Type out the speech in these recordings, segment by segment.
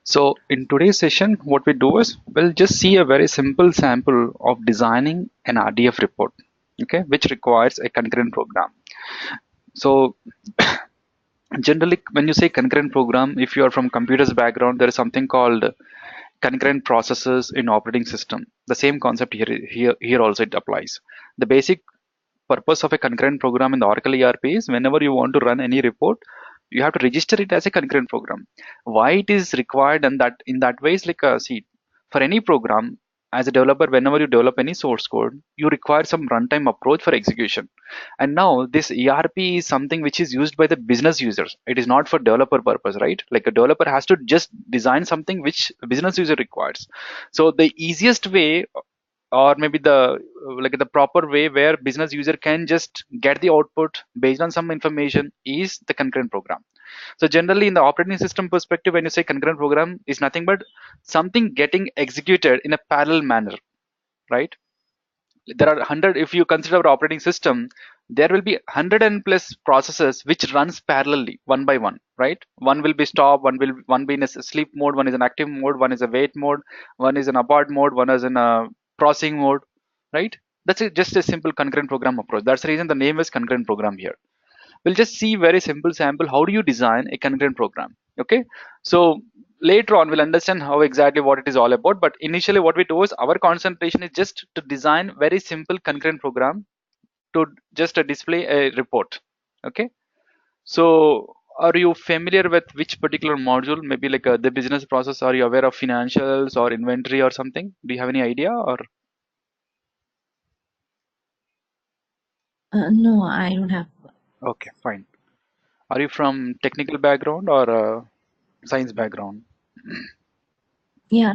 So in today's session, what we do is we'll just see a very simple sample of designing an RDF report, okay, which requires a concurrent program. So generally, when you say concurrent program, if you are from computers background, there is something called concurrent processes in operating system. The same concept here also it applies. The basic purpose of a concurrent program in the Oracle ERP is whenever you want to run any report, you have to register it as a concurrent program. Why it is required and that in that way is like see, for any program as a developer, whenever you develop any source code, you require some runtime approach for execution. And now this ERP is something which is used by the business users. It is not for developer purpose, right? Like a developer has to just design something which a business user requires. So the easiest way or maybe the proper way where business user can just get the output based on some information is the concurrent program. So generally in the operating system perspective, when you say concurrent program is nothing but something getting executed in a parallel manner, right? There are 100, if you consider our operating system, there will be 100 and plus processes which runs parallelly one by one, right? One will be stop, one be in a sleep mode, one is an active mode, one is a wait mode, one is an abort mode, one is in a processing mode, right? That's just a simple concurrent program approach. That's the reason the name is concurrent program here. We'll just see very simple sample how do you design a concurrent program. Okay, so later on we'll understand how exactly what it is all about, but initially what we do is our concentration is just to design very simple concurrent program to just display a report. Okay, so are you familiar with which particular module, maybe like the business process? Are you aware of financials or inventory or something? Do you have any idea? Or No, I don't have. okay, fine. Are you from technical background or science background? Yeah,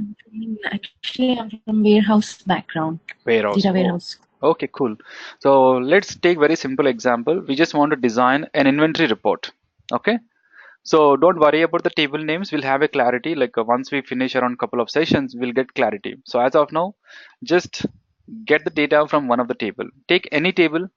actually, I'm from warehouse background, Warehouse. data Oh, warehouse. okay, cool. So let's take very simple example. We just want to design an inventory report. Okay. So don't worry about the table names. We'll have a clarity. Like once we finish around couple of sessions, we'll get clarity. So as of now, just get the data from one of the table. Take any table.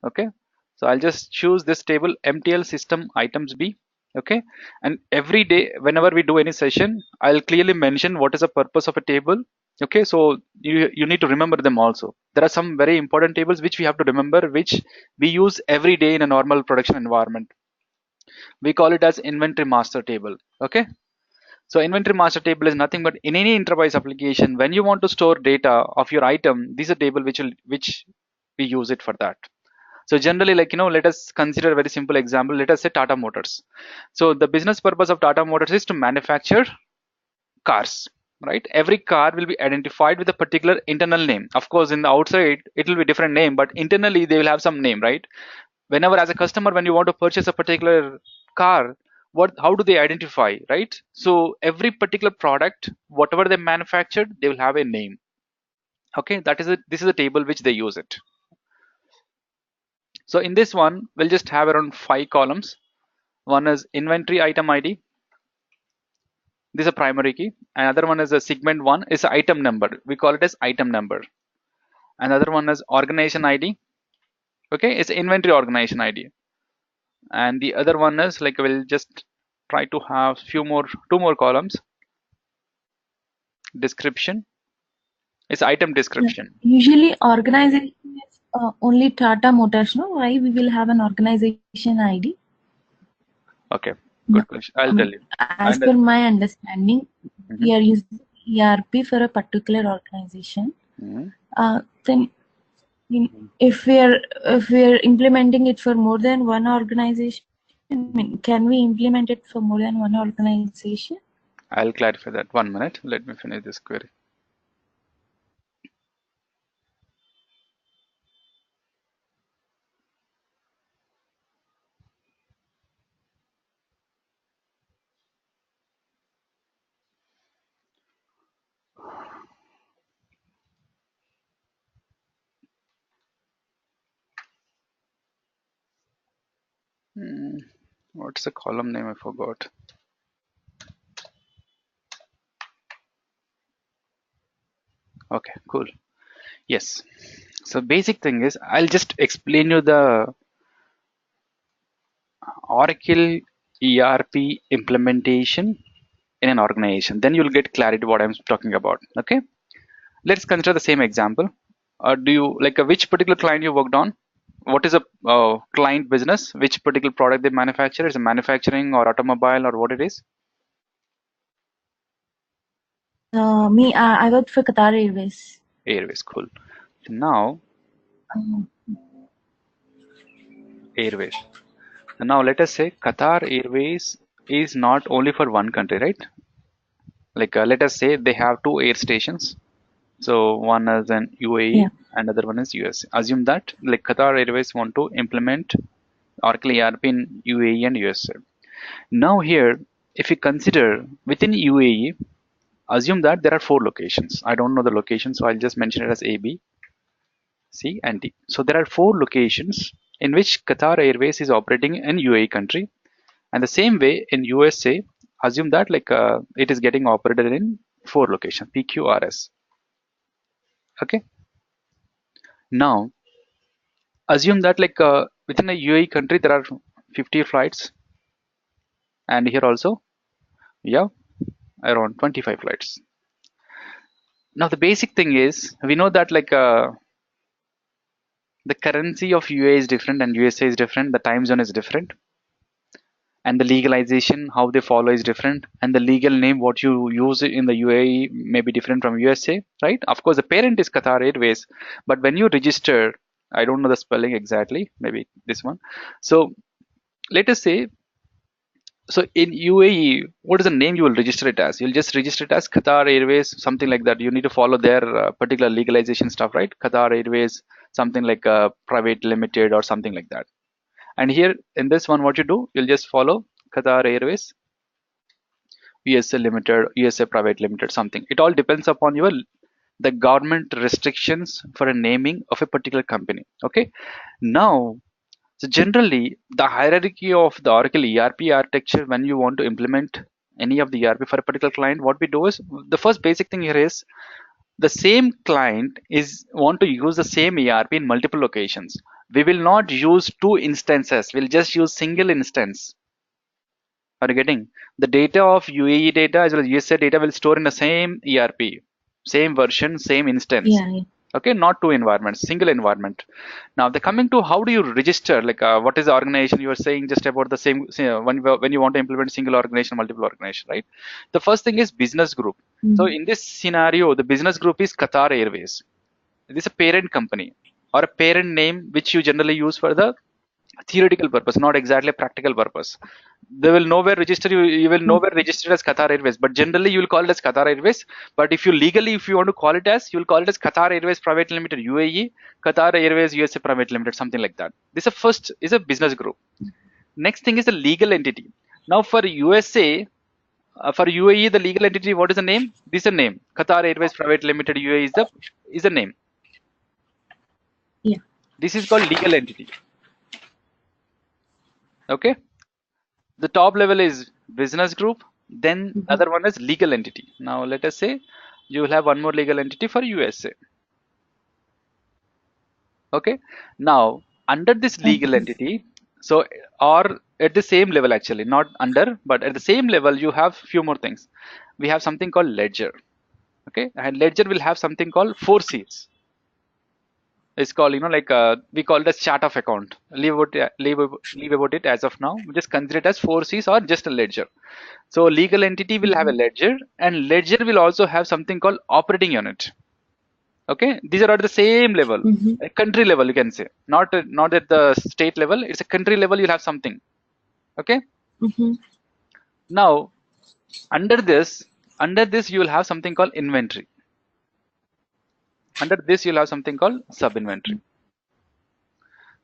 Okay. So I'll just choose this table, MTL system items B. Okay. And every day, whenever we do any session, I'll clearly mention what is the purpose of a table. Okay. So you need to remember them also. There are some very important tables which we have to remember, which we use every day in a normal production environment. We call it as inventory master table. Okay, so inventory master table is nothing but in any enterprise application when you want to store data of your item, this is a table which we use it for that. So generally, like let us consider a very simple example. Let us say Tata Motors. So the business purpose of Tata Motors is to manufacture cars, right? Every car will be identified with a particular internal name. Of course in the outside it will be different name, but internally they will have some name, right? Whenever as a customer, when you want to purchase a particular car, what how do they identify, right? So every particular product, whatever they manufactured, they will have a name. Okay, that is it. This is a table which they use it. So in this one we'll just have around 5 columns. One is inventory item ID, this is a primary key. Another one is a segment one is item number, we call it as item number. Another one is organization ID. Okay, it's inventory organization ID. And the other one is like we'll just try to have two more columns. Description is item Yeah. description. Usually, organization is only Tata Motors. No, why we will have an organization ID? Okay, No, good question, I'll tell you. as And per my understanding, mhm, we are using ERP for a particular organization. mhm. Then, if we are implementing it for more than one organization, I mean, can we implement it for more than one organization? I'll clarify that. 1 minute, let me finish this query. What's the column name? I forgot. Okay, cool. Yes, so basic thing is I'll just explain you the Oracle ERP implementation in an organization, then you'll get clarity what I'm talking about. Okay, let's consider the same example. Do you like which particular client you worked on? What is a client business? Which particular product they manufacture? Is it manufacturing or automobile or what it is? I worked for Qatar Airways. Airways, cool. So now Airways. So now let us say Qatar Airways is not only for one country, right? Like let us say they have two air stations. So one is in UAE Yeah. and other one is US. Assume that like Qatar Airways want to implement Oracle ERP in UAE and USA. Now here, if you consider within UAE, assume that there are four locations. I don't know the location, so I'll just mention it as A, B, C, and D. So there are four locations in which Qatar Airways is operating in UAE country, and the same way in USA, assume that like it is getting operated in four locations, PQRS. Okay. Now assume that like within a UAE country there are 50 flights, and here also, yeah, around 25 flights. Now the basic thing is we know that like the currency of UAE is different and USA is different, the time zone is different, and the legalization how they follow is different, and the legal name what you use in the UAE may be different from USA, right? Of course the parent is Qatar Airways, but when you register, I don't know the spelling exactly, maybe this one. So let us say, so in UAE, what is the name you will register it as? You'll just register it as Qatar Airways, something like that. You need to follow their particular legalization stuff, right? Qatar Airways, something like a private limited or something like that. And here in this one, what you do, you'll just follow Qatar Airways, USA Limited, USA Private Limited, something. It all depends upon your the government restrictions for a naming of a particular company. Okay. Now, so generally, the hierarchy of the Oracle ERP architecture, when you want to implement any of the ERP for a particular client, what we do is the first basic thing here is the same client is want to use the same ERP in multiple locations. We will not use two instances. We'll just use single instance. Are you getting? The data of UAE data as well as USA data will store in the same ERP, same version, same instance. Yeah. Okay, not two environments, single environment. Now the coming to how do you register, like what is the organization? You were saying just about the same when you want to implement single organization, multiple organization, right? The first thing is business group. So in this scenario, the business group is Qatar Airways. This is a parent company or a parent name which you generally use for the theoretical purpose, not exactly a practical purpose. They will nowhere register you will nowhere register as Qatar Airways, but generally you will call it as Qatar Airways. But if you legally, if you want to call it as, you will call it as Qatar Airways Private Limited UAE, Qatar Airways USA Private Limited, something like that. This is first is a business group. Next thing is a legal entity. Now for USA, for UAE, the legal entity, what is the name? This is a name. Qatar Airways Private Limited UAE is the name. Yeah. This is called legal entity. Okay. The top level is business group, then other one is legal entity. Now let us say you will have one more legal entity for USA. Okay. Now under this legal entity, so or at the same level, actually not under, but at the same level you have few more things. We have something called ledger. Okay, and ledger will have something called 4Cs. It's called, you know, like we call it as chart of account. Leave about it as of now. We just consider it as 4Cs or just a ledger. So legal entity will have a ledger, and ledger will also have something called operating unit. Okay, these are at the same level, a country level, you can say, not at the state level. It's a country level. You'll have something. Okay. Now under this you will have something called inventory. Under this you'll have something called sub inventory.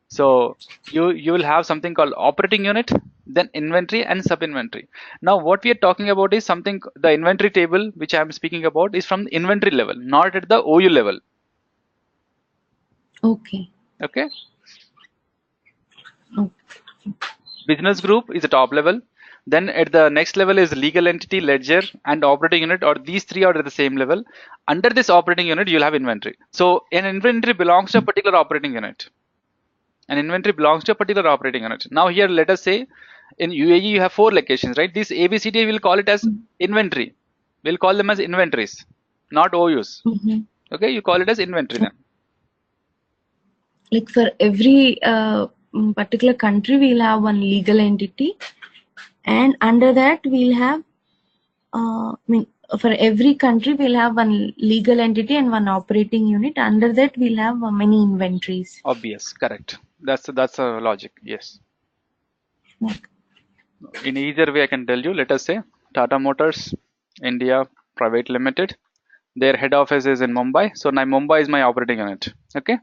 So you will have something called operating unit, then inventory and sub inventory. Now what we are talking about is something, the inventory table which I am speaking about is from the inventory level, not at the OU level. Okay. Okay. Business group is the top level. Then at the next level is legal entity, ledger, and operating unit, or these three are at the same level. Under this operating unit, you'll have inventory. So an inventory belongs to a particular operating unit. An inventory belongs to a particular operating unit. Now here, let us say In UAE, you have 4 locations, right? This ABCD will call it as inventory. We'll call them as inventories, not OUs. Mm-hmm. Okay, you call it as inventory then. Like for every particular country, we'll have one legal entity, and under that we'll have for every country we'll have one legal entity and one operating unit. Under that we'll have many inventories. Obvious, correct. That's a logic. Yes. Like, In easier way, I can tell you. Let us say Tata Motors, India Private Limited. Their head office is in Mumbai. So now Mumbai is my operating unit. Okay.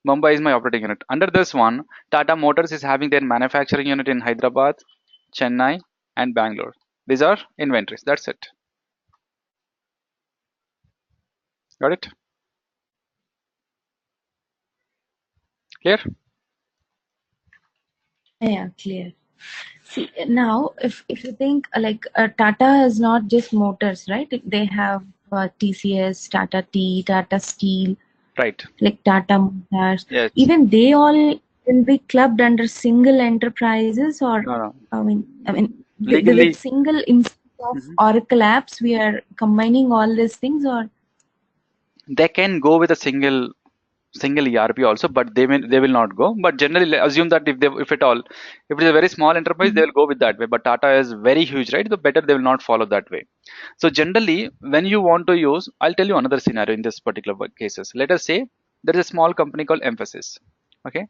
Mumbai is my operating unit. Under this one, Tata Motors is having their manufacturing unit in Hyderabad, Chennai, and Bangalore. These are inventories. That's it. Got it? Clear? yeah, clear. See, now if you think Tata is not just motors, right? They have TCS, Tata T, Tata Steel, Right. like Tata Motors. Yes. Even they all will be clubbed under single enterprises, or No, no. with Legally, single instance of mhm. Oracle apps, we are combining all these things, or They can go with a single ERP also, but they will not go. But generally, assume that if at all, if it is a very small enterprise, they will go with that way. But Tata is very huge, right? The better they will not follow that way. So generally, when you want to use, I'll tell you another scenario in this particular cases. Let us say there is a small company called Emphasis, okay,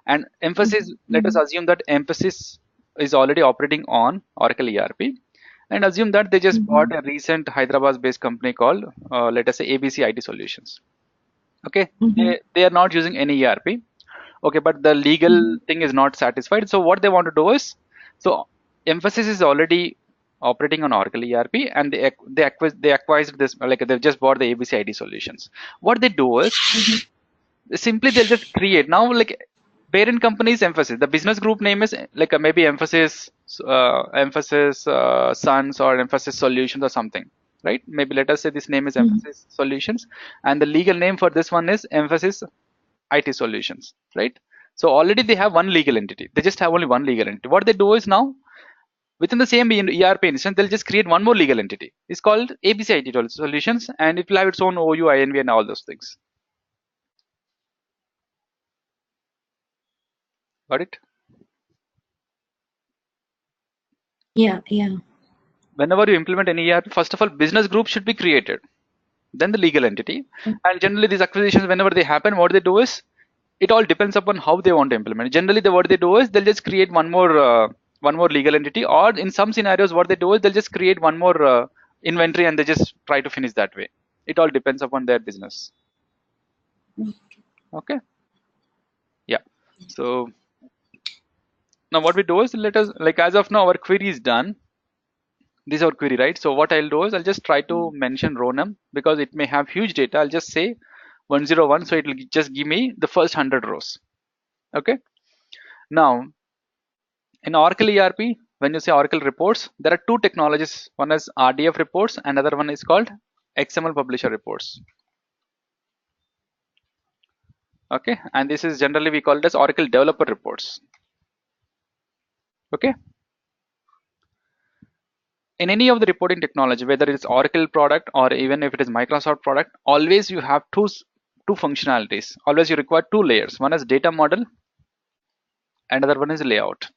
and Emphasis. Let us assume that Emphasis is already operating on Oracle ERP, and assume that they just bought a recent Hyderabad-based company called, let us say, ABC IT Solutions. Okay, they are not using any ERP. Okay, but the legal thing is not satisfied. So what they want to do is, so Emphasis is already operating on Oracle ERP, and they acquired this, like they've just bought the ABC IT Solutions. What they do is simply they'll just create now, like, parent company is Emphasis, the business group name is like maybe Emphasis Sons or Emphasis Solutions or something, right? Maybe let us say this name is Emphasis Solutions, and the legal name for this one is Emphasis IT Solutions, right? So already they have one legal entity. They just have only one legal entity. What they do is now within the same ERP instance, they'll just create one more legal entity. It's called ABC IT Solutions, and it will have its own OU, INV, and all those things. Got it? yeah, yeah. Whenever you implement any ERP, first of all, business group should be created, then the legal entity. And generally, these acquisitions, whenever they happen, what they do is, it all depends upon how they want to implement. Generally, what they do is they'll just create one more legal entity, or in some scenarios, what they do is they'll just create one more inventory, and they just try to finish that way. It all depends upon their business. Okay. Yeah. So now what we do is, let us, like, as of now, our query is done. This is our query, right? So what I'll do is I'll just try to mention row num because it may have huge data. I'll just say 101, so it will just give me the first 100 rows. Okay. Now in Oracle ERP, when you say Oracle reports, there are two technologies. One is RDF reports, another one is called XML publisher reports. Okay, and this is generally we call it as Oracle developer reports. Okay. In any of the reporting technology, whether it's Oracle product or even if it is Microsoft product, always you have two functionalities. Always you require two layers. One is data model, another one is layout.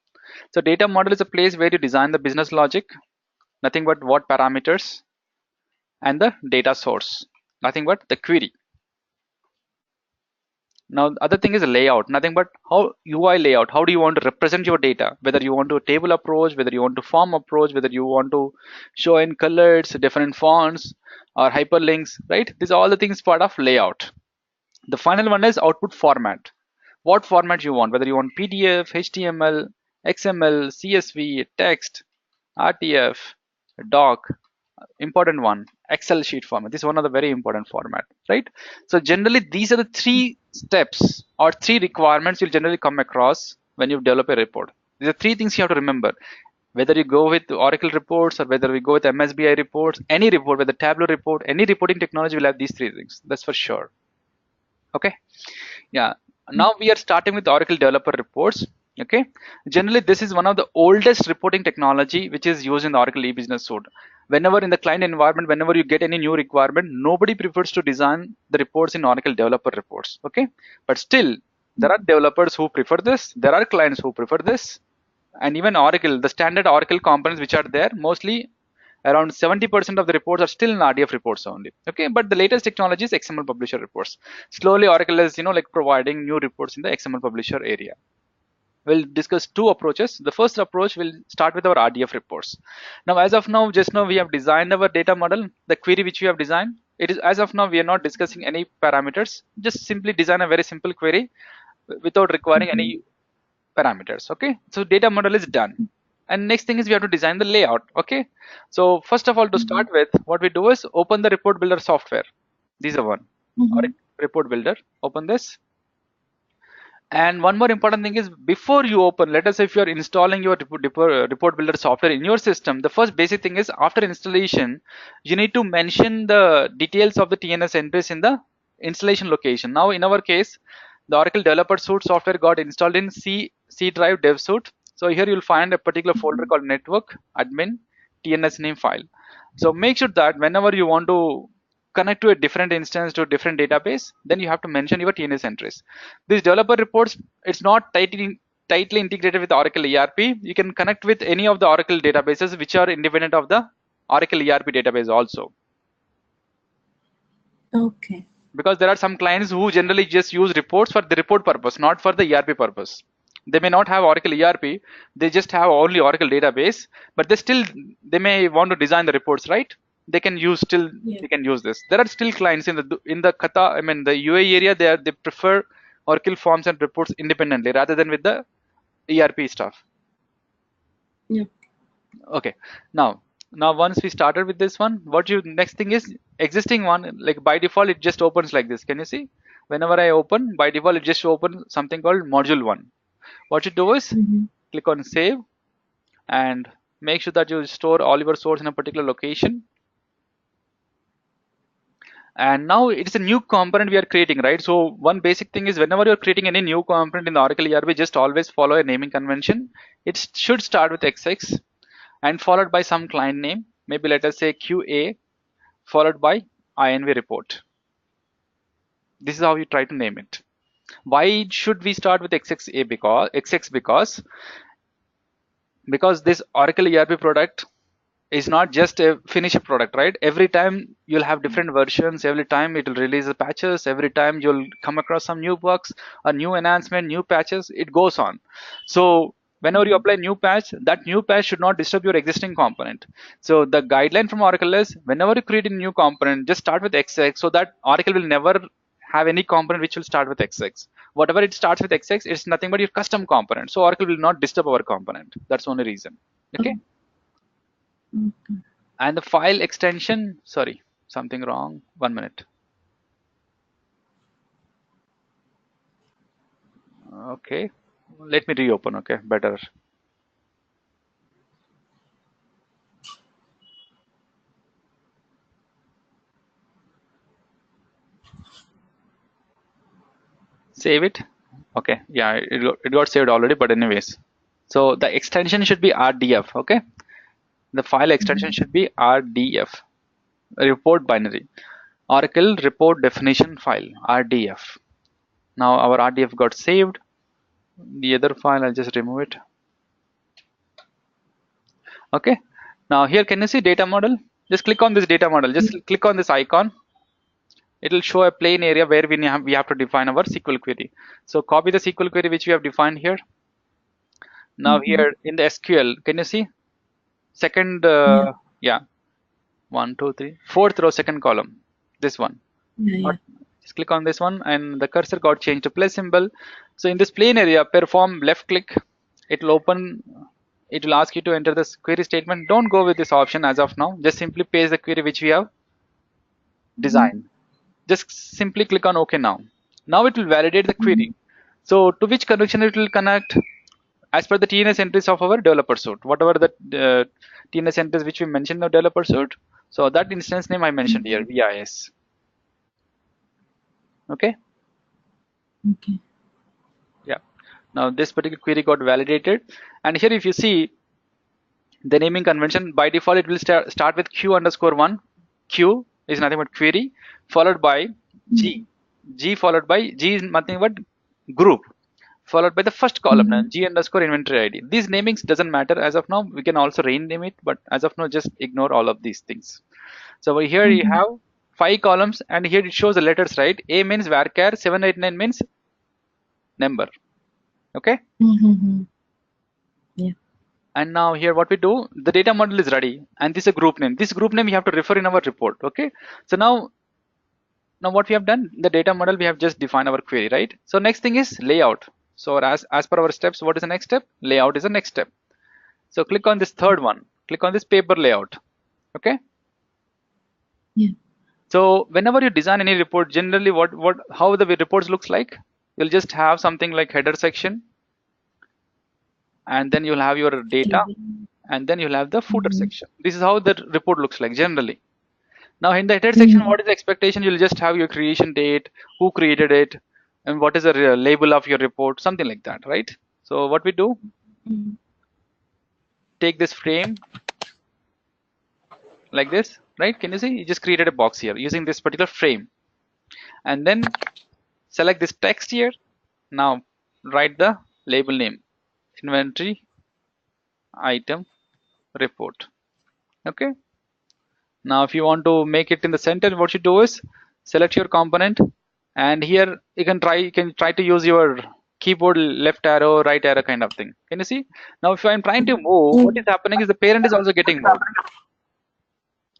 So data model is a place where you design the business logic, nothing but what parameters, and the data source, nothing but the query. Now the other thing is layout, nothing but how UI layout, how do you want to represent your data, whether you want to table approach, whether you want to form approach, whether you want to show in colors, different fonts, or hyperlinks, right? These are all the things part of layout. The final one is output format. What format you want, whether you want PDF, HTML, XML, CSV, text, RTF, doc, important one, Excel sheet format. This is one of the very important format, right? So generally these are the three steps or three requirements you'll generally come across when you develop a report. These are three things you have to remember. Whether you go with Oracle reports or whether we go with MSBI reports, any report, whether Tableau report, any reporting technology will have these three things. That's for sure. Okay. Yeah. Now we are starting with Oracle developer reports. Okay, generally this is one of the oldest reporting technology which is used in the Oracle e-business suite. Whenever in the client environment, whenever you get any new requirement, nobody prefers to design the reports in Oracle developer reports. Okay, but still there are developers who prefer this, there are clients who prefer this, and even Oracle, the standard Oracle components which are there, mostly around 70% of the reports are still in RDF reports only. Okay, but the latest technology is XML publisher reports. Slowly Oracle is like providing new reports in the XML publisher area. We'll discuss two approaches. The first approach will start with our RDF reports. Now, as of now, just now we have designed our data model, the query which we have designed. It is, as of now, we are not discussing any parameters. Just simply design a very simple query without requiring any parameters. Okay, so data model is done. And next thing is we have to design the layout. Okay, so first of all, to start with, what we do is open the report builder software. These are one. Or report builder. Open this. And one more important thing is before you open, let us say if you are installing your report builder software in your system, the first basic thing is after installation, you need to mention the details of the TNS entries in the installation location. Now in our case, the Oracle Developer Suite software got installed in C drive dev suite. So here you'll find a particular folder called network admin TNS name file. So make sure that whenever you want to connect to a different instance to a different database, then you have to mention your TNS entries. These developer reports, it's not tightly integrated with Oracle ERP. You can connect with any of the Oracle databases which are independent of the Oracle ERP database also. Okay. Because there are some clients who generally just use reports for the report purpose, not for the ERP purpose. They may not have Oracle ERP, they just have only Oracle database, but they may want to design the reports, right? They can use they can use this. There are still clients in the Qatar, the UAE area, they prefer Oracle forms and reports independently rather than with the ERP stuff. Yeah. Okay, now once we started with this one, next thing is existing one, like by default it just opens like this. Can you see? Whenever I open, by default it just opens something called module 1. What you do is click on save and make sure that you store all your source in a particular location. And now it's a new component we are creating, right? So one basic thing is whenever you're creating any new component in the Oracle ERP, just always follow a naming convention. It should start with XX and followed by some client name. Maybe let us say QA followed by INV report. This is how you try to name it. Why should we start with XXA? Because this Oracle ERP product is not just a finished product, right? Every time you'll have different versions, every time it will release the patches, every time you'll come across some new bugs, a new enhancement, new patches, it goes on. So whenever you apply new patch, that new patch should not disturb your existing component. So the guideline from Oracle is whenever you create a new component, just start with XX so that Oracle will never have any component which will start with XX. Whatever it starts with XX, it's nothing but your custom component. So Oracle will not disturb our component. That's the only reason. Okay. And the file extension, sorry, something wrong. 1 minute. Okay, let me reopen. Okay, better. Save it. Okay, yeah, it got saved already, but anyways. So the extension should be RDF. Okay, the file extension should be RDF, report binary, Oracle report definition file, RDF. Now our RDF got saved. The other file, I'll just remove it. Okay, now here can you see data model? Just click on this data model. Just click on this icon. It will show a plain area where we have to define our SQL query. So copy the SQL query which we have defined here. Now here in the SQL, can you see? Second, yeah, 1, 2, 3, fourth row, second column. This one. Just click on this one and the cursor got changed to plus symbol. So in this plain area, perform left click. It will open. It will ask you to enter this query statement. Don't go with this option as of now. Just simply paste the query which we have designed. Just simply click on OK now. Now it will validate the query. So to which connection it will connect? As per the TNS entries of our developer suite, whatever the TNS entries which we mentioned in the developer suite. So that instance name I mentioned here, VIS. Okay. Okay. Yeah. Now this particular query got validated, and here if you see the naming convention, by default it will start with q underscore 1. Q is nothing but query, followed by g. G followed by g is nothing but group, followed by the first column, Mm-hmm. g underscore inventory id. These namings doesn't matter as of now. We can also rename it, but as of now just ignore all of these things. So here you Mm-hmm. have 5 columns, and here it shows the letters, right? A means varchar, 789 means number. Okay. Mm-hmm. Yeah. And now here what we do, the data model is ready, and this is a group name. This group name we have to refer in our report. Okay. So now what we have done, the data model, we have just defined our query, right? So next thing is layout. So as per our steps, what is the next step? Layout is the next step. So click on this third one. Click on this paper layout. Okay. Yeah. So whenever you design any report, generally how the reports looks like, you'll just have something like header section, and then you'll have your data, Table. and then you'll have the footer Mm-hmm. section. This is how the report looks like generally. Now in the header section, Mm-hmm. what is the expectation? You'll just have your creation date, who created it, and what is the label of your report, something like that, right? So what we do, Mm-hmm. take this frame like this, right? Can you see? You just created a box here using this particular frame, and then select this text here. Now write the label name, inventory item report. Okay. Now if you want to make it in the center, what you do is select your component, and here you can try to use your keyboard left arrow, right arrow kind of thing. Can you see? Now if I'm trying to move, what is happening is the parent is also getting moved,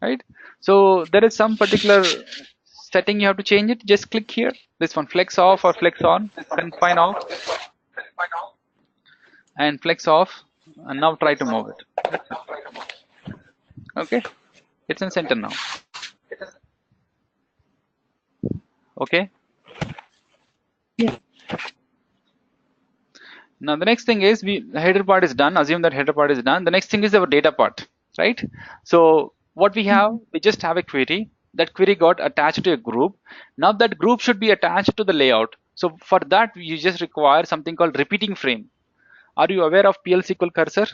right? So there is some particular setting you have to change it. Just click here, this one, flex off or flex on, confine off and flex off, and now try to move it. Okay, it's in center now. Okay. Yeah. Now the next thing is the header part is done. Assume that header part is done. The next thing is our data part, right? So what we have, we just have a query. That query got attached to a group. Now that group should be attached to the layout. So for that, you just require something called repeating frame. Are you aware of PL SQL cursor?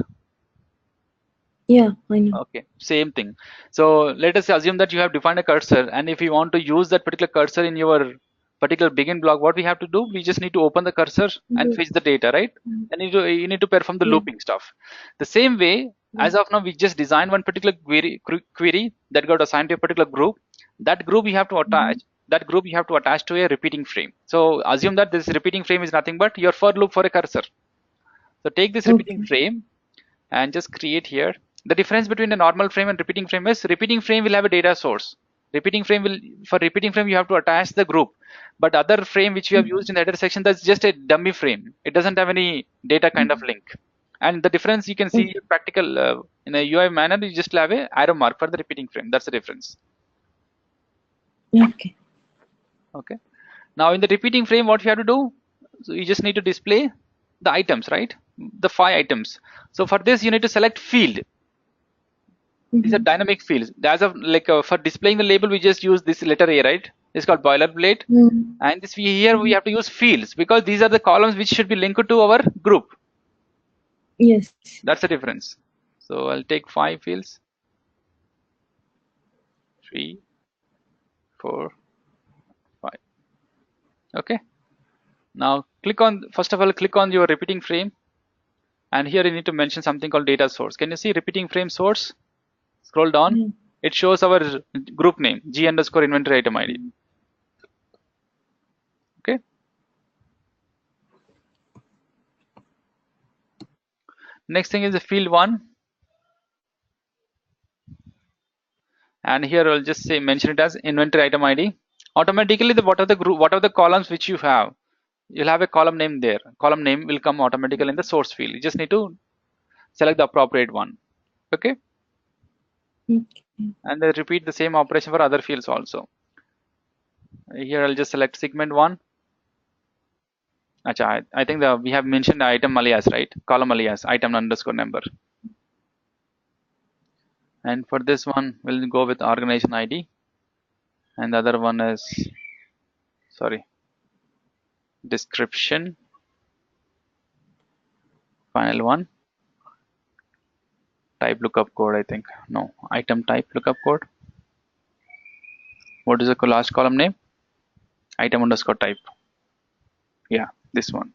Yeah, I know. Okay, same thing. So let us assume that you have defined a cursor, and if you want to use that particular cursor in your particular begin block, what we have to do, we just need to open the cursor and Yes. fetch the data, right? Mm. And you need to perform the Yeah. looping stuff. The same way, Yeah. as of now, we just designed one particular query that got assigned to a particular group. That group you have to Mm-hmm. attach. That group you have to attach to a repeating frame. So assume that this repeating frame is nothing but your for loop for a cursor. So take this repeating Okay. frame and just create here. The difference between a normal frame and repeating frame is repeating frame will have a data source. For repeating frame you have to attach the group, but other frame which you have used in the header section, that's just a dummy frame. It doesn't have any data kind of Mm-hmm. link. And the difference you can see Okay. practical in a UI manner, you just have a arrow mark for the repeating frame. That's the difference. Okay. Okay. Now in the repeating frame, what you have to do, so you just need to display the items, right? The 5 items. So for this, you need to select field. These are Mm-hmm. dynamic fields. As of like for displaying the label, we just use this letter A, right? It's called boilerplate. Mm-hmm. And here we have to use fields because these are the columns which should be linked to our group. Yes. That's the difference. So I'll take 5 fields. 3, 4, 5. Okay. Now first of all, click on your repeating frame. And here you need to mention something called data source. Can you see repeating frame source? Scroll down. Yeah. It shows our group name, G underscore inventory item ID. Okay. Next thing is the field 1. And here I'll just say mention it as inventory item ID. Automatically, what are the columns which you have, you'll have a column name there. Column name will come automatically in the source field. You just need to select the appropriate one. Okay. Okay. And then repeat the same operation for other fields also. Here I'll just select segment 1. Acha, I think we have mentioned the item alias, right? Column alias, item underscore number. And for this one, we'll go with organization ID. And the other one is, sorry, description. Final one, type lookup code, I think. No, item type lookup code. What is the last column name? Item underscore type. Yeah, this one.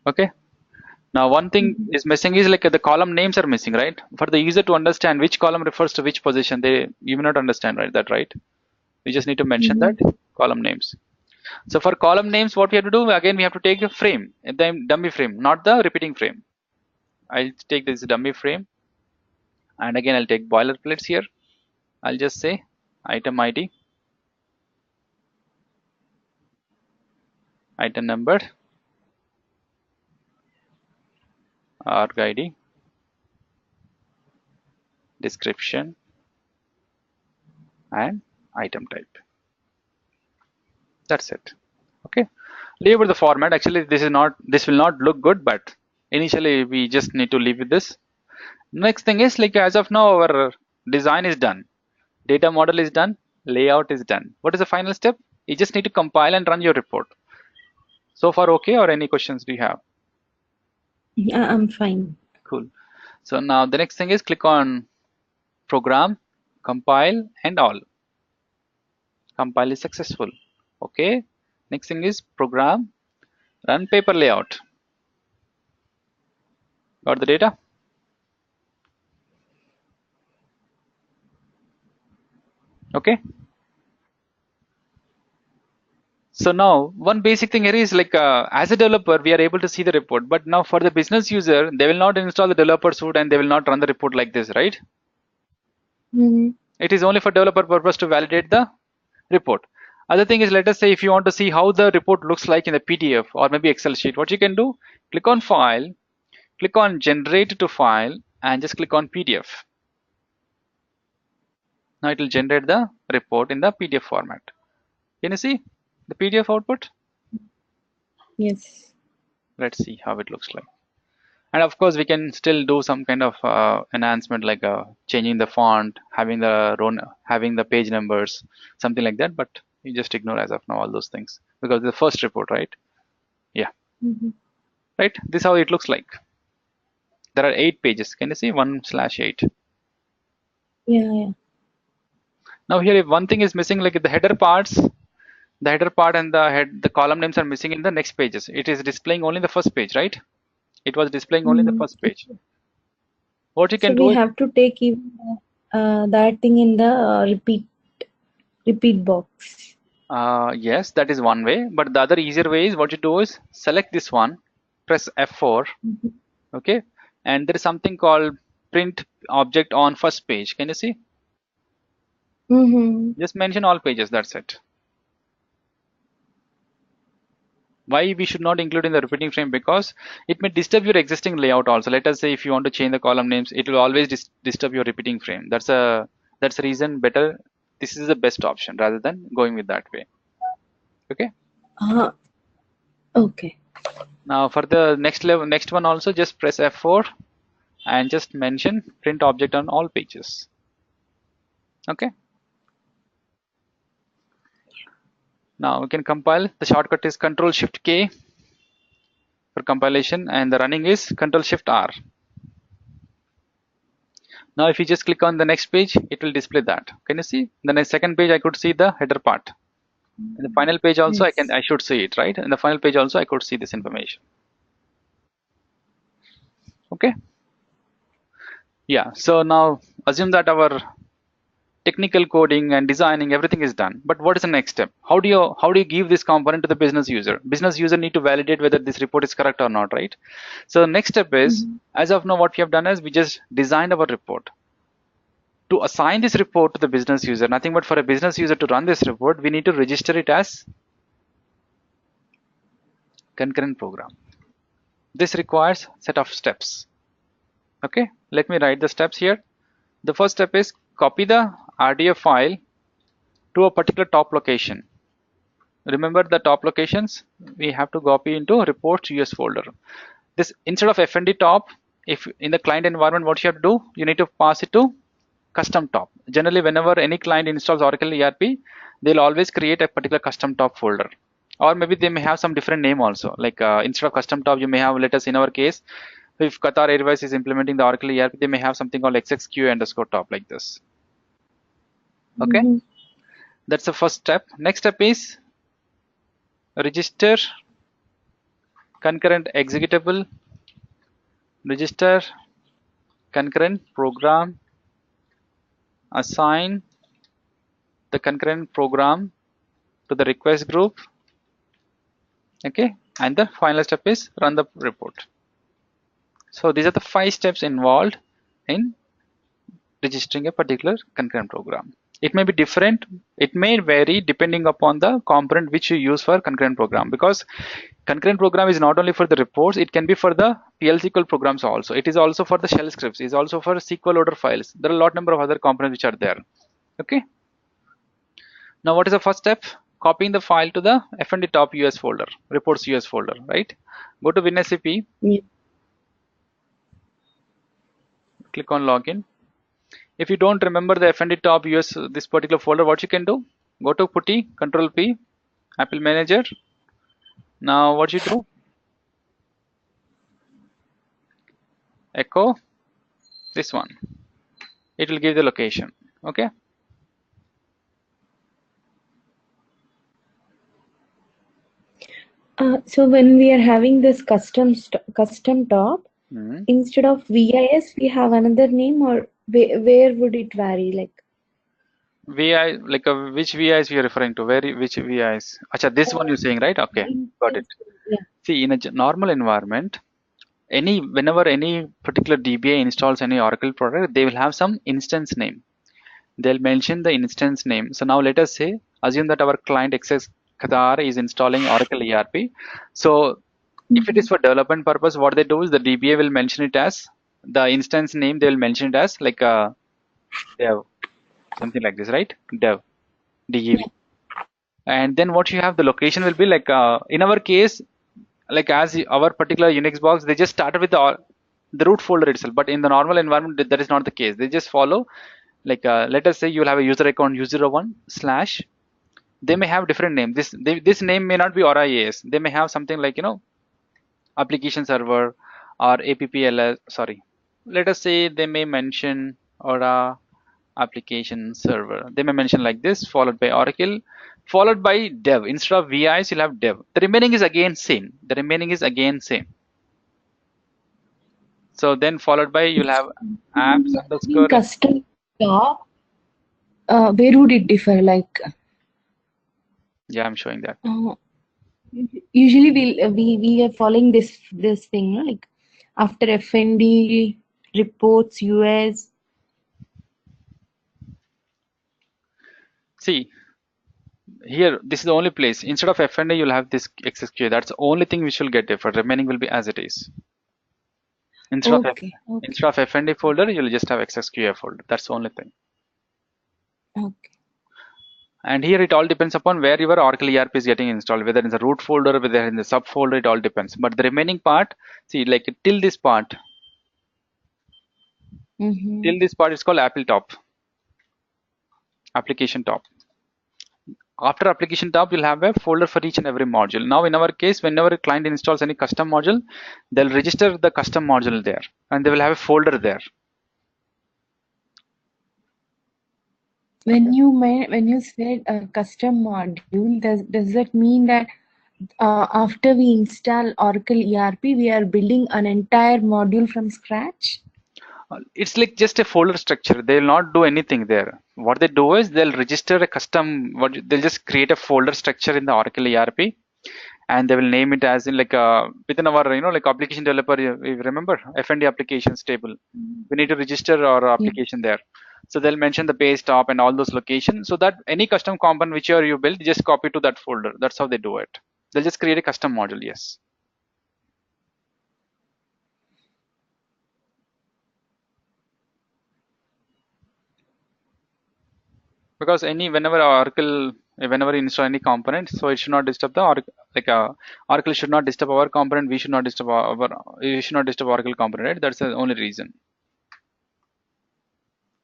Okay. Now one thing is missing is like the column names are missing, right? For the user to understand which column refers to which position, you may not understand, right? That right? We just need to mention that column names. So for column names, what we have to do, again, we have to take a frame, a dummy frame, not the repeating frame. I'll take this dummy frame, and again, I'll take boilerplates here. I'll just say item ID, item number, arg ID, description, and item type. That's it. Okay. Leave with the format. Actually, this will not look good, but initially we just need to leave with this. Next thing is like as of now our design is done, data model is done, layout is done. What is the final step? You just need to compile and run your report. So far okay, or any questions do you have? I'm fine. Cool. So now the next thing is click on program, compile, and all. Compile is successful. Okay. Next thing is program, run paper layout. Got the data? Okay. So now one basic thing here is like as a developer we are able to see the report, but now for the business user they will not install the developer suite and they will not run the report like this, right? It is only for developer purpose to validate the report. Other thing is, let us say if you want to see how the report looks like in the PDF or maybe Excel sheet, what you can do, click on file, click on generate to file, and just click on PDF. Now it will generate the report in the PDF format. Can you see the PDF output? Yes. Let's see how it looks like. And of course we can still do some kind of enhancement like changing the font, having the page numbers, something like that, but you just ignore as of now all those things because the first report, right? Yeah. Right, this is how it looks like. There are 8 pages. Can you see 1/8? Yeah. Now here if one thing is missing, like the header part and the column names are missing in the next pages. It is displaying only the first page, right? It was displaying only the first page. What you So can we do have to take even that thing in the repeat box. yes, that is one way, but the other easier way is what you do is select this one, press F4, okay, and there is something called print object on first page. Can you see? Just mention all pages, that's it. Why we should not include in the repeating frame? Because it may disturb your existing layout also. Let us say if you want to change the column names, it will always disturb your repeating frame. That's the reason better. This is the best option rather than going with that way. Okay. Okay. Now for the next one also, just press F4 and just mention print object on all pages. Okay. Now we can compile. The shortcut is Control Shift K for compilation, and the running is Control Shift R. Now if you just click on the next page, it will display that. Can you see? Then the second page I could see the header part. In the final page also I should see it, right? In the final page also I could see this information. Okay. Yeah, so now assume that our technical coding and designing, everything is done. But what is the next step? How do you give this component to the business user? Business user need to validate whether this report is correct or not, right? So next step is, as of now, what we have done is we just designed our report. To assign this report to the business user, nothing but for a business user to run this report, we need to register it as concurrent program. This requires set of steps. Okay, let me write the steps here. The first step is copy the RDF file to a particular top location. Remember the top locations, we have to copy into reports US folder. This instead of fnd top, if in the client environment, what you have to do, you need to pass it to custom top. Generally, whenever any client installs Oracle ERP, they'll always create a particular custom top folder. or maybe they may have some different name also. Like instead of custom top, you may have, let us in our case, if Qatar Airways is implementing the Oracle ERP, they may have something called XXQ underscore top like this. Okay, Mm-hmm. that's the first step. Next step is register concurrent executable, register concurrent program, assign the concurrent program to the request group. Okay, and the final step is run the report. So these are the 5 steps involved in registering a particular concurrent program. It may be different, it may vary depending upon the component which you use for concurrent program, because concurrent program is not only for the reports, it can be for the PL/SQL programs also. It is also for the shell scripts, it is also for SQL loader files. There are a lot number of other components which are there. Okay. Now what is the first step? Copying the file to the fnd top US folder, reports US folder, right? Go to WinSCP, Yeah. click on login. If you don't remember the fnd top US this particular folder, what you can do? Go to putty, Control P, Apple Manager. Now what you do? Echo this one. It will give the location. Okay. So when we are having this custom top, Mhm. instead of VIS, we have another name, or where would it vary? Like, VI, like which VIs we are referring to? Which VIs? Acha, this one you're saying, right? Okay, got it. yeah. See, in a normal environment, whenever any particular DBA installs any Oracle product, they will have some instance name. They'll mention the instance name. So now let us say, assume that our client XS Qatar is installing Oracle ERP. So if it is for development purpose, what they do is the DBA will mention it as the instance name. They will mention it as like a dev, something like this, right? Dev, DEV. And then what you have, the location will be like in our case, like as our particular Unix box, they just started with the root folder itself. But in the normal environment, that is not the case. They just follow, like let us say you'll have a user account user01 slash. They may have different name. This name may not be ORIAS. They may have something like, application server or APPLS. Sorry, let us say they may mention Aura application server. They may mention like this, followed by Oracle, followed by dev. Instead of VIs, you'll have dev. The remaining is again same. The remaining is again same. So then followed by you'll have apps In underscore. custom top, where would it differ? Like, Yeah, I'm showing that. usually we are following this thing, no? Like after FND reports US. See, here this is the only place. Instead of FNA, you'll have this XSQ. That's the only thing which will get different. Remaining will be as it is. Instead of Okay, okay, instead of FND folder, you'll just have XSQA folder. That's the only thing. okay. And here it all depends upon where your Oracle ERP is getting installed, whether in the root folder, whether in the subfolder, it all depends. But the remaining part, see, like till this part, Mm-hmm. till this part is called Apple top, application top. After application top, you'll have a folder for each and every module. Now, in our case, whenever a client installs any custom module, they'll register the custom module there, and they will have a folder there. When you said a custom module, does that mean that after we install Oracle ERP, we are building an entire module from scratch? It's like just a folder structure. They'll not do anything there. What they do is they'll register a custom. They'll just create a folder structure in the Oracle ERP, and they will name it as in like within our like application developer. You remember FND applications table. We need to register our Yeah. application there. So they'll mention the base top and all those locations, so that any custom component which you build, just copy to that folder. That's how they do it. They'll just create a custom module. Yes. Because whenever you install any component, so it should not disturb the Oracle. Like Oracle should not disturb our component. We should not disturb we should not disturb Oracle component. Right? That's the only reason.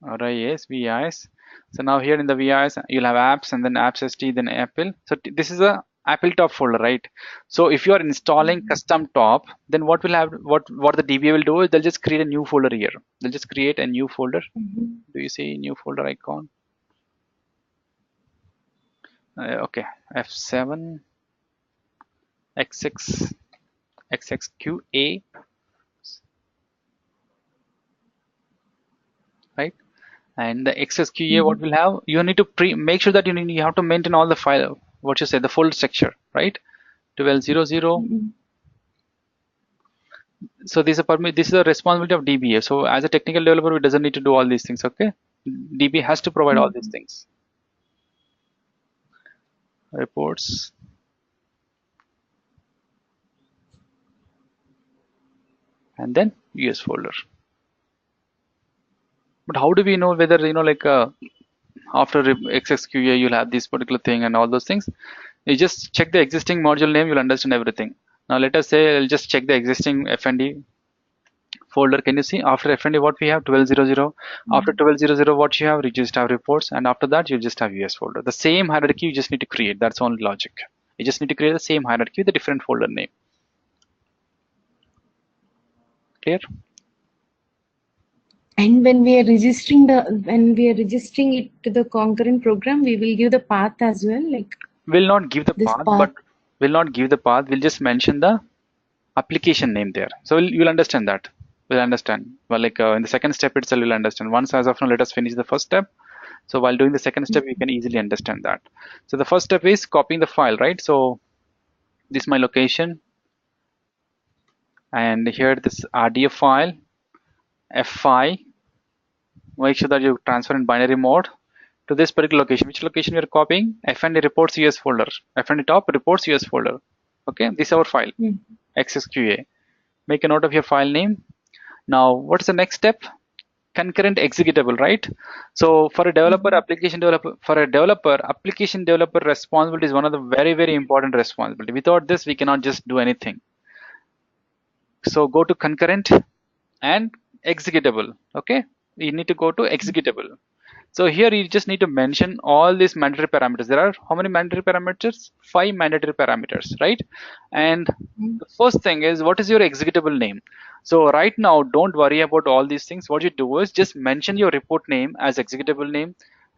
Alright, yes, VIs. So now here in the VIs, you'll have apps and then apps ST, then Apple. So this is a Apple top folder, right? So if you are installing custom top, then what will have what the DBA will do is they'll just create a new folder here. They'll just create a new folder. Mhm. Do you see new folder icon? Okay, F7 X6 XXQA, right? And the XSQA, what Mhm. will have, you need to make sure that you have to maintain all the file, what you say, the folder structure, right? 1200. Mhm. So this is a permit, this is a responsibility of DBA. So as a technical developer, we doesn't need to do all these things. Okay, DBA has to provide all these Mhm. things. Reports, and then US folder. But how do we know whether like after XSQA you'll have this particular thing and all those things? You just check the existing module name, you'll understand everything. Now let us say I'll just check the existing FND folder. Can you see after FND what we have? 1200. After 1200 what you have? You just have reports, and after that you just have US folder. The same hierarchy you just need to create. That's only logic. You just need to create the same hierarchy with a different folder name. Clear? And when we are registering it to the concurrent program, we will give the path as well, like Will not give the this path, path. but will not give the path. We'll just mention the application name there. So you'll understand that. We'll understand. Well, like in the second step itself, you'll understand. Once as of now, let us finish the first step. So while doing the second step, you can easily understand that. So the first step is copying the file, right? So this is my location, and here this RDF file, F5. Make sure that you transfer in binary mode to this particular location. Which location we are copying? FND reports US folder. FND top reports US folder. Okay, this is our file. Mhm. XSQA. Make a note of your file name. Now, what's the next step? Concurrent executable, right? So for a developer, Mhm. application developer responsibility is one of the very important responsibility. Without this, we cannot just do anything. So go to concurrent and executable. Okay, you need to go to executable. So here you just need to mention all these mandatory parameters. There are how many mandatory parameters? 5 mandatory parameters, right? And Mhm. the first thing is, what is your executable name? So right now, don't worry about all these things. What you do is just mention your report name as executable name,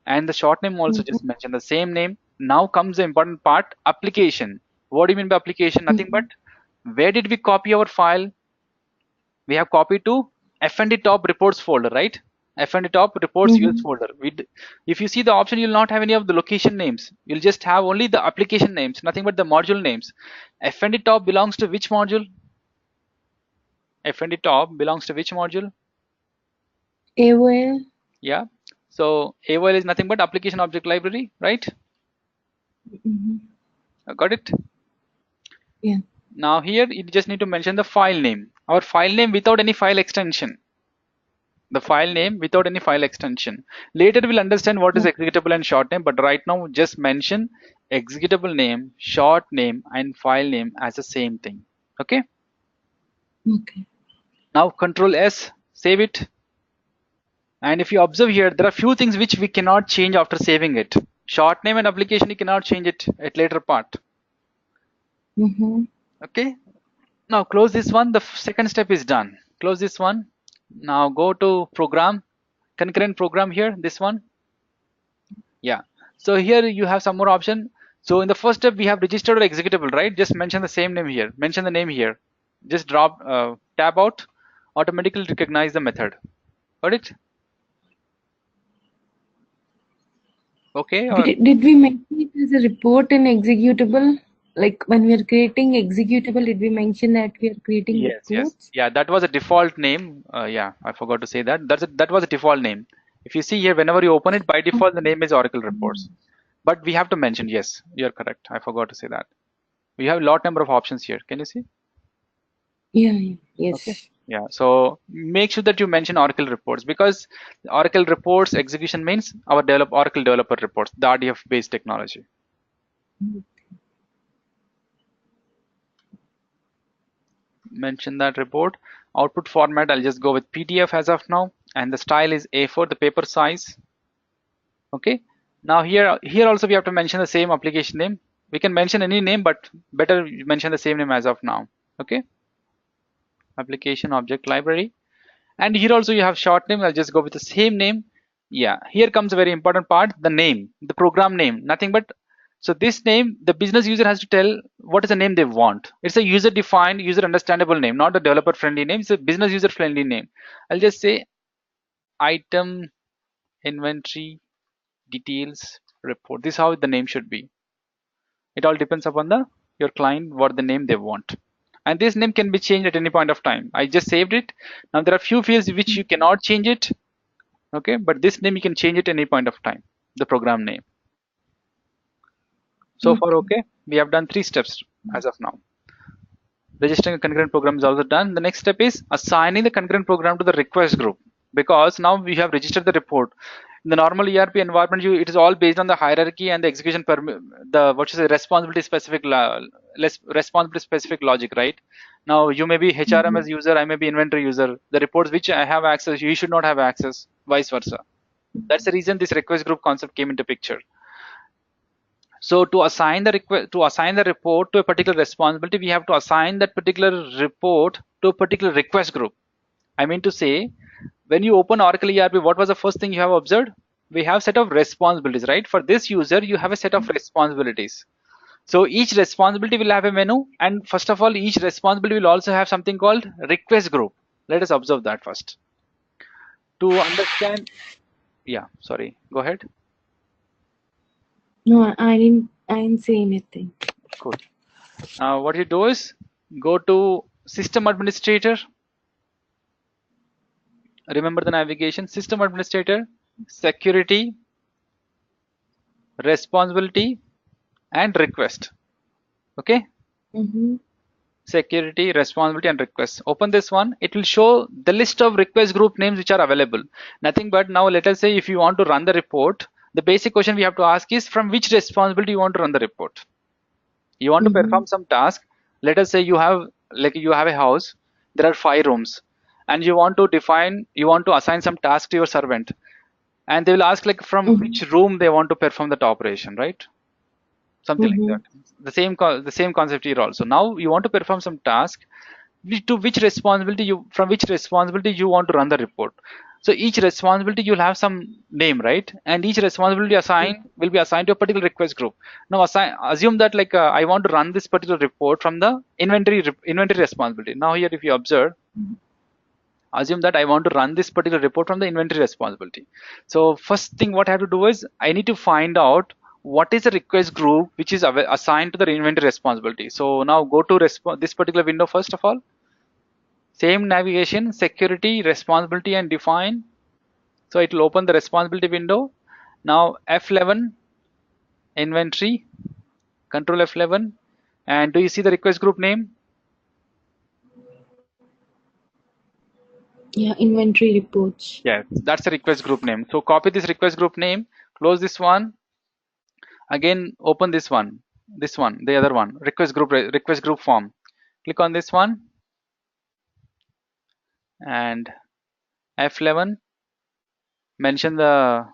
and the short name also just Mhm. mention the same name. Now comes the important part, application. What do you mean by application? Nothing but Mhm. where did we copy our file? We have copied to FND top reports folder, right? FND top reports US Mhm. folder. If you see the option, you'll not have any of the location names. You'll just have only the application names, nothing but the module names. FND top belongs to which module? FND top belongs to which module? AOL. Yeah. So AOL is nothing but application object library, right? Mhm. Got it? Yeah. Now here you just need to mention the file name. Our file name without any file extension. The file name without any file extension. Later we'll understand what is executable and short name, but right now just mention executable name, short name, and file name as the same thing. Okay. Okay. Now Control S, save it. And if you observe here, there are few things which we cannot change after saving it. Short name and application, you cannot change it at later part. Mhm. Okay. Now close this one. The second step is done. Close this one. Now go to program, concurrent program here, this one. Yeah. So here you have some more option. So in the first step, we have registered or executable, right? Just mention the same name here. Mention the name here. Just drop tab out, automatically recognize the method. Got it? Okay. Or Did we mention it as a report and executable? Like when we are creating executable, did we mention that we are creating yes, yes. reports? Yeah, that was a default name. Yeah, I forgot to say that. That was a default name. If you see here, whenever you open it, by default, the name is Oracle Reports. But we have to mention, yes, you're correct. I forgot to say that. We have a lot number of options here. Can you see? Yeah, yeah. Okay. Yes. Yeah. So make sure that you mention Oracle reports, because Oracle reports execution means our Oracle developer reports, the RDF based technology. Mention that report. Output format, I'll just go with PDF as of now. And the style is A4, the paper size. Okay. Now here also we have to mention the same application name. We can mention any name, but better mention the same name as of now. Okay. Application object library. And here also you have short name. I'll just go with the same name. Yeah, here comes a very important part, the name, the program name, nothing but, so this name, the business user has to tell what is the name they want. It's a user defined, user understandable name, not a developer friendly name. It's a business user friendly name. I'll just say item inventory details report. This is how the name should be. It all depends upon the your client, what the name they want. And this name can be changed at any point of time. I just saved it. Now there are few fields which you cannot change it. Okay, but this name you can change it any point of time, the program name. So far, okay, we have done 3 steps as of now. Registering a concurrent program is also done. The next step is assigning the concurrent program to the request group, because now we have registered the report. In the normal ERP environment, it is all based on the hierarchy and the execution the what is the responsibility specific responsibility specific logic, right? Now you may be HRMS user, I may be inventory user. The reports which I have access, you should not have access, vice versa. That's the reason this request group concept came into picture. So to assign the report to a particular responsibility, we have to assign that particular report to a particular request group. I mean to say, when you open Oracle ERP, what was the first thing you have observed? We have set of responsibilities, right? For this user, you have a set of responsibilities. So each responsibility will have a menu, and first of all, each responsibility will also have something called request group. Let us observe that first. To understand, yeah, sorry, go ahead. No, I didn't say anything. Cool. What you do is go to system administrator. Remember the navigation, system administrator, security, responsibility, and request. Okay. Security, responsibility, and request. Open this one. It will show the list of request group names which are available. Nothing but, now let us say if you want to run the report, the basic question we have to ask is from which responsibility you want to run the report. You want to perform some task. Let us say you have a house, there are 5 rooms, and you want to assign some task to your servant, and they will ask like from which room they want to perform that operation, right? Something like that. The same concept here also. Now you want to perform some task, from which responsibility you want to run the report. So each responsibility you'll have some name, right? And each responsibility will be assigned to a particular request group. Now assume that I want to run this particular report from the inventory responsibility. Now here if you observe, assume that I want to run this particular report from the inventory responsibility. So first thing what I have to do is I need to find out what is the request group which is assigned to the inventory responsibility. So now go to this particular window first of all. Same navigation, security, responsibility, and define. So it will open the responsibility window. Now F11, inventory, control F11, and do you see the request group name? Yeah, inventory reports. Yeah, that's the request group name. So copy this request group name, close this one, again open this one, the other one, request group form. Click on this one and F11, mention the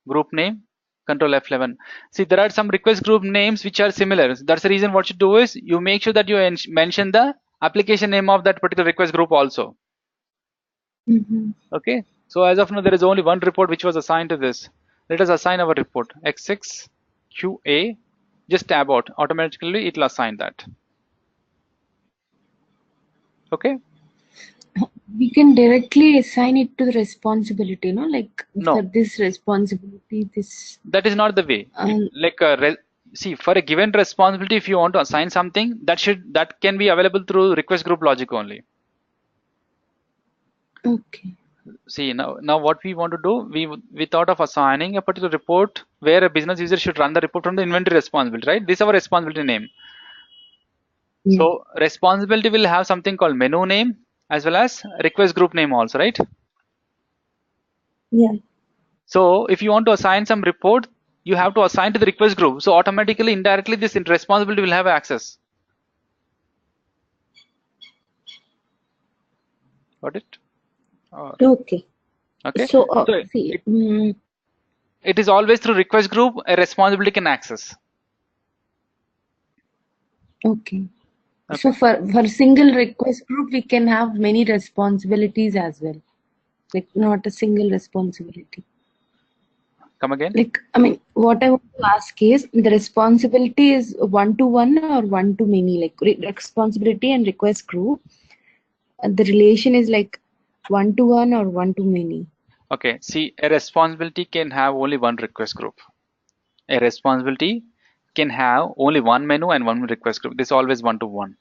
group name, control F11. See, there are some request group names which are similar. That's the reason what you do is you make sure that you mention the application name of that particular request group also. Okay, so as of now there is only one report which was assigned to this. Let us assign our report X6 QA. Just tab out, automatically it will assign that. Okay, we can directly assign it to the responsibility, no? Like no, for this responsibility, this. that is not the way. See, for a given responsibility, if you want to assign something, that can be available through request group logic only. Okay. See, now what we want to do, we thought of assigning a particular report where a business user should run the report from the inventory responsibility, right? This is our responsibility name. Yeah. So responsibility will have something called menu name as well as request group name also, right? Yeah. So if you want to assign some report, you have to assign to the request group. So automatically, indirectly, this responsibility will have access. Got it? Okay. Okay. So, it is always through request group a responsibility can access. Okay. Okay, So for single request group, we can have many responsibilities as well. Like not a single responsibility. come again. Like I mean, what I want to ask is the responsibility is one to one or one to many. Like responsibility and request group, the relation is like one to one or one to many. Okay, see, a responsibility can have only one request group. A responsibility can have only one menu and one request group. This is always one to one.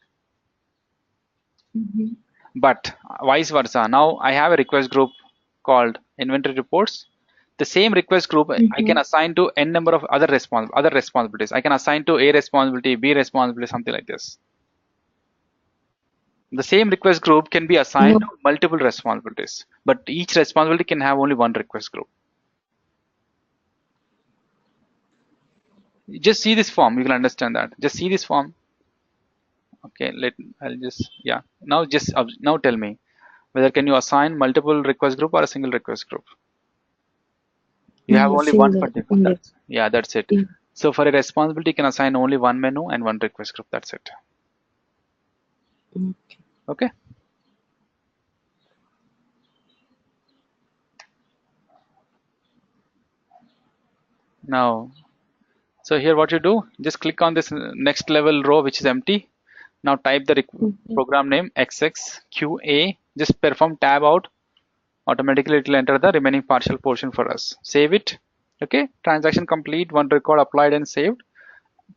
Mm-hmm. But vice versa. Now I have a request group called inventory reports. The same request group I Mm-hmm. can assign to n number of other responsibilities. I can assign to A responsibility, B responsibility, something like this. The same request group can be assigned No. to multiple responsibilities, but each responsibility can have only one request group. Just see this form, you will understand that. Just see this form. Okay, I'll just, yeah. Now just now tell me whether can you assign multiple request group or a single request group. You have No, only one single particular. only. That's, yeah, that's it. Yeah. So for a responsibility, you can assign only one menu and one request group. That's it. Mm. Okay. Now, so here what you do, just click on this next level row which is empty. Now type the Okay. program name XXQA. Just perform tab out. Automatically it will enter the remaining partial portion for us. Save it. Okay. Transaction complete. One record applied and saved.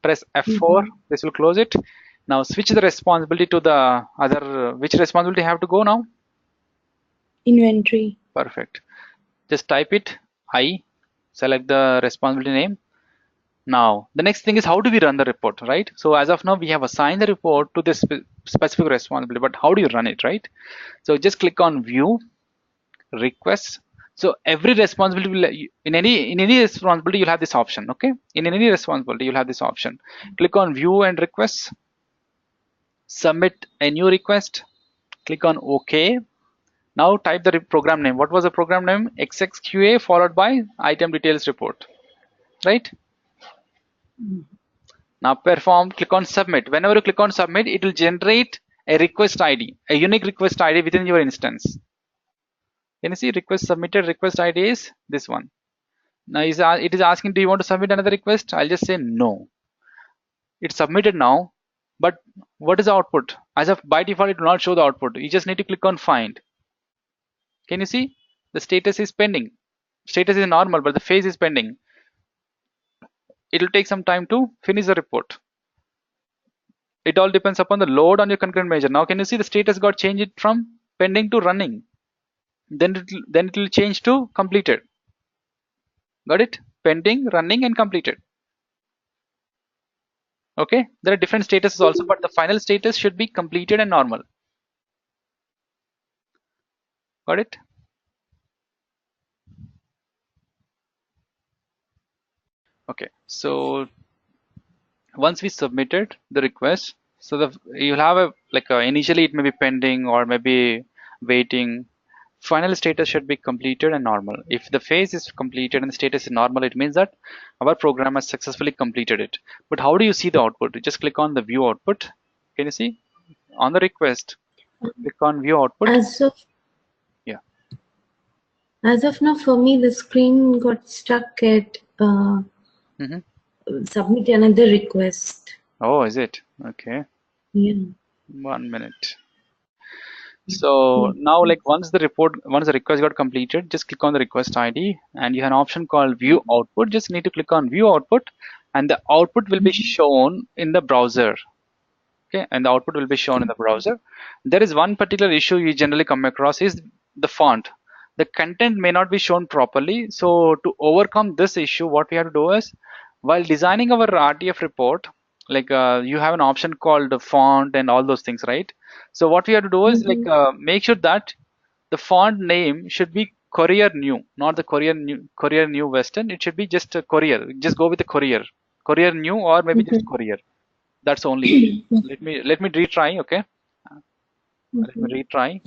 Press F4. Mm-hmm. This will close it. Now switch the responsibility to the other. Which responsibility have to go now? Inventory. Perfect. Just type it. I. Select the responsibility name. Now, the next thing is how do we run the report, right? So as of now, we have assigned the report to this specific responsibility, but how do you run it, right? So just click on view, requests. So every responsibility will, in any responsibility, you'll have this option, okay? In any responsibility, you'll have this option. Click on view and requests, submit a new request, click on OK. Now type the program name. What was the program name? XXQA followed by item details report, right? Now perform, click on submit. Whenever you click on submit, it will generate a request ID, a unique request ID within your instance. Can you see request submitted request ID is this one. Now it is asking, do you want to submit another request? I'll just say no. It's submitted now, but what is the output? As of by default, it will not show the output. You just need to click on find. Can you see? The status is pending. Status is normal, but the phase is pending. It will take some time to finish the report. It all depends upon the load on your concurrent measure. Now can you see the status got changed from pending to running? Then it will change to completed. Got it? Pending, running, and completed. Okay. There are different statuses also, but the final status should be completed and normal. Got it? Okay. So once we submitted the request, so you'll have initially it may be pending or maybe waiting. Final status should be completed and normal. If the phase is completed and the status is normal, it means that our program has successfully completed it. But how do you see the output? You just click on the view output. Can you see? On the request, click on view output. As of Yeah. as of now, for me, the screen got stuck at Hmm. submit another request. Oh, is it? Okay. Yeah. 1 minute. So now once the request got completed, just click on the request ID and you have an option called view output. Just need to click on view output and the output will be shown in the browser. Okay, and the output will be shown in the browser. There is one particular issue you generally come across is the font. The content may not be shown properly. So to overcome this issue, what we have to do is while designing our RDF report, you have an option called the font and all those things, right? So what we have to do is make sure that the font name should be Courier New, not the Courier New Western. It should be just a Courier. Just go with the Courier New, or maybe just Mhm. Courier. That's only it. Let me retry. Okay, let me Mhm. retry.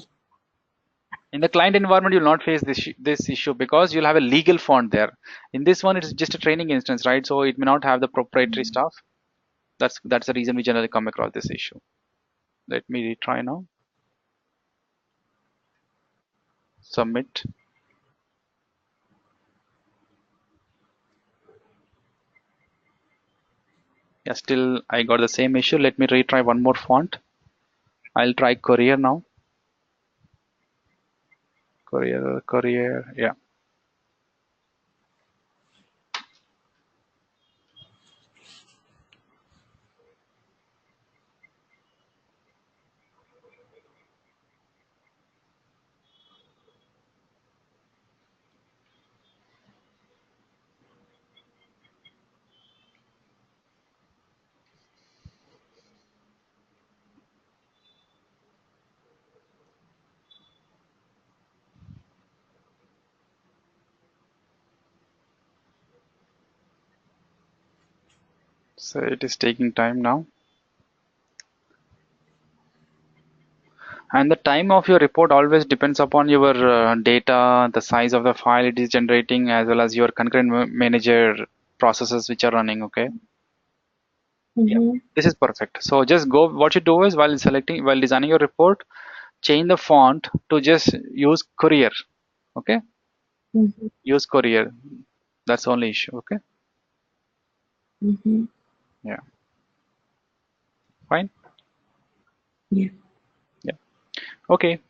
In the client environment, you'll not face this issue because you'll have a legal font there. In this one, it's just a training instance, right? So it may not have the proprietary stuff. That's the reason we generally come across this issue. Let me retry now. Submit. Yeah, still I got the same issue. Let me retry one more font. I'll try Courier now. Courier. Yeah. So it is taking time now. And the time of your report always depends upon your data, the size of the file it is generating, as well as your concurrent manager processes which are running. Okay. Yeah. Mm-hmm. This is perfect. So just go. What you do is while designing your report, change the font to just use Courier. Okay. Mm-hmm. Use Courier. That's the only issue. Okay. Mm-hmm. Yeah. Fine. Yeah. Yeah. Okay.